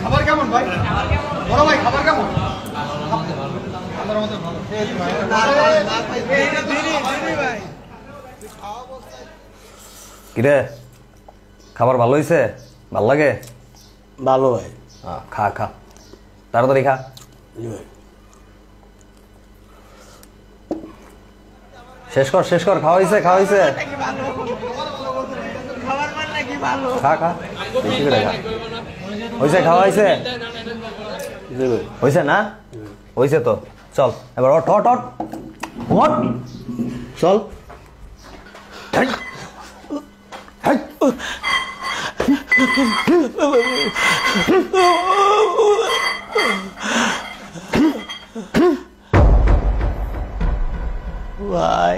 খাবার কেমন ভাই? বড় ভাই খাবার কেমন? কিরে খাবার ভালো হয়েছে? ভাল লাগে? ভালো ভাই। খা খা তাড়াতাড়ি খা। শেষ কর শেষ কর। খাওয়া হয়েছে খাওয়া হয়েছে। খা খা বেশি করে খা। হয়েছে খাওয়া হয়েছে? হয়েছে না? হয়েছে তো চল এবার ওঠ ওঠ ওঠ ওঠ চল। ভাই